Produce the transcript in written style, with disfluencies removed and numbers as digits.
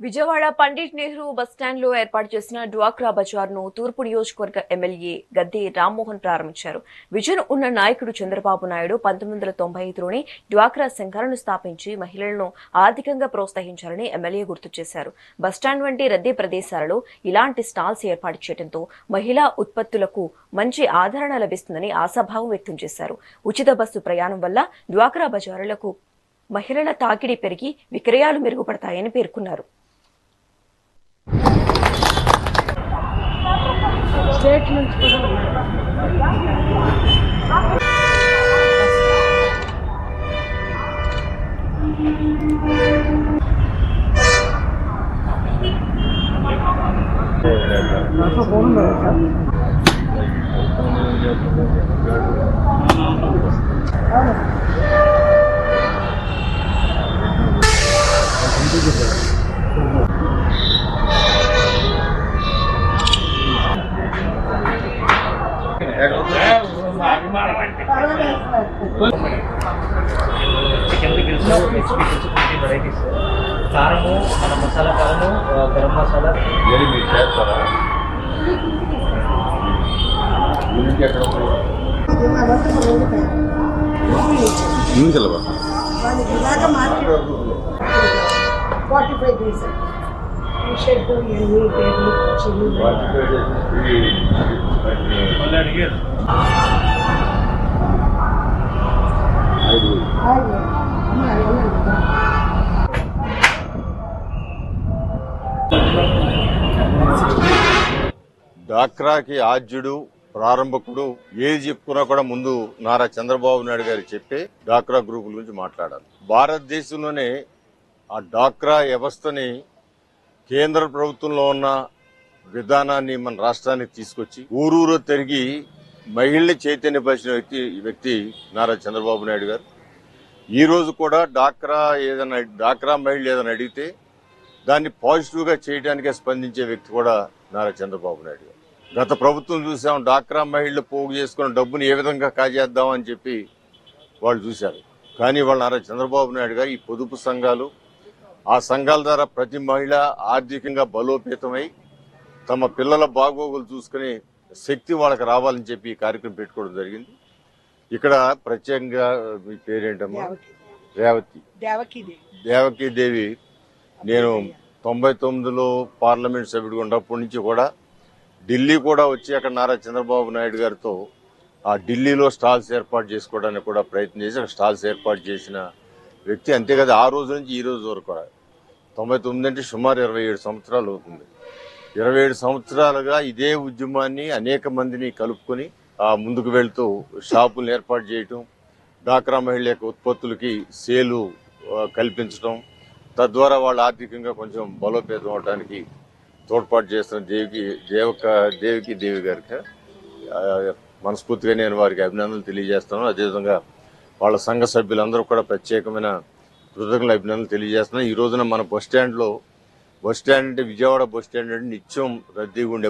Vijayawada Pandit Nehru bus stand లో ఏర్పాటు చేసిన డ్వాక్రా బజార్ ను తూర్పు నియోజకవర్గ ఎమ్మెల్యే గద్దె రామ్మోహన్ ప్రారంభించారు. విజన్ ఉన్న నాయకుడు చంద్రబాబు నాయుడు 1995లోనే డ్వాక్రా సంఘాలను స్థాపించి మహిళలను ఆర్థికంగా ప్రోత్సహించారని ఎమ్మెల్యే గుర్తు చేశారు. బస్టాండ్ వంటి రద్దీ ప్రదేశాలలో ఇలాంటి స్టాల్స్ ఏర్పాటు చేయడంతో మహిళా ఉత్పత్తులకు మంచి ఆదరణ లభిస్తుందని ఆశాభావం వ్యక్తం చేశారు. ఉచిత బస్సు ప్రయాణం వల్ల డ్వాక్రా బజారులకు మహిళల తాకిడి పెరిగి విక్రయాలు మెరుగుపడతాయని పేర్కొన్నారు. స్టేట్ నుంచి కారము మన మసాలా కారము గరం మసాలా మీరు చేస్తారా డాక్రాకి ఆద్యుడు ప్రారంభకుడు ఏది చెప్పుకున్నా కూడా ముందు నారా చంద్రబాబు నాయుడు గారు చెప్పే డాక్రా గ్రూపుల గురించి మాట్లాడాలి. భారతదేశంలోనే ఆ డాక్రా వ్యవస్థని కేంద్ర ప్రభుత్వంలో ఉన్న విధానాన్ని మన రాష్ట్రానికి తీసుకొచ్చి ఊరూరు తిరిగి మహిళల్ని చైతన్యపరిచిన వ్యక్తి నారా చంద్రబాబు నాయుడు గారు. ఈ రోజు కూడా డాక్రా మహిళలు ఏదైనా అడిగితే దాన్ని పాజిటివ్గా చేయడానికే స్పందించే వ్యక్తి కూడా నారా చంద్రబాబు నాయుడు గారు. గత ప్రభుత్వం చూసాం, డాక్రా మహిళలు పోగు చేసుకున్న డబ్బుని ఏ విధంగా కాజేద్దామని చెప్పి వాళ్ళు చూశారు. కానీ వాళ్ళ నారా చంద్రబాబు నాయుడు గారు ఈ పొదుపు సంఘాలు, ఆ సంఘాల ద్వారా ప్రతి మహిళ ఆర్థికంగా బలోపేతమై తమ పిల్లల బాగోగులు చూసుకునే శక్తి వాళ్ళకి రావాలని చెప్పి ఈ కార్యక్రమం పెట్టుకోవడం జరిగింది. ఇక్కడ ప్రత్యేకంగా మీ పేరేంటమ్మా? దేవకీ దేవి. నేను 99లో పార్లమెంట్ సభ్యుడిగా ఉన్నప్పటి నుంచి కూడా ఢిల్లీ కూడా వచ్చి అక్కడ నారా చంద్రబాబు నాయుడు గారితో ఆ ఢిల్లీలో స్టాల్స్ ఏర్పాటు చేసుకోవడానికి కూడా ప్రయత్నం చేసి అక్కడ స్టాల్స్ ఏర్పాటు చేసిన వ్యక్తి. అంతేకాదు ఆ రోజు నుంచి ఈ రోజు వరకు కూడా 99 అంటే సుమారు 27 సంవత్సరాలు అవుతుంది. 27 సంవత్సరాలుగా ఇదే ఉద్యమాన్ని అనేక మందిని కలుపుకొని ముందుకు వెళ్తూ షాపులను ఏర్పాటు చేయటం, డాక్రా మహిళల యొక్క ఉత్పత్తులకి సేలు కల్పించడం, తద్వారా వాళ్ళు ఆర్థికంగా కొంచెం బలోపేతం అవడానికి తోడ్పాటు చేస్తున్న దేవికి దేవి గారికి మనస్ఫూర్తిగా నేను వారికి అభినందనలు తెలియజేస్తున్నాను. అదేవిధంగా వాళ్ళ సంఘ సభ్యులందరూ కూడా ప్రత్యేకమైన కృతజ్ఞతలు అభినందనలు తెలియజేస్తున్నాను. ఈ రోజున మన బస్ స్టాండ్ అంటే విజయవాడ బస్ స్టాండ్ అంటే నిత్యం రద్దీగా ఉండే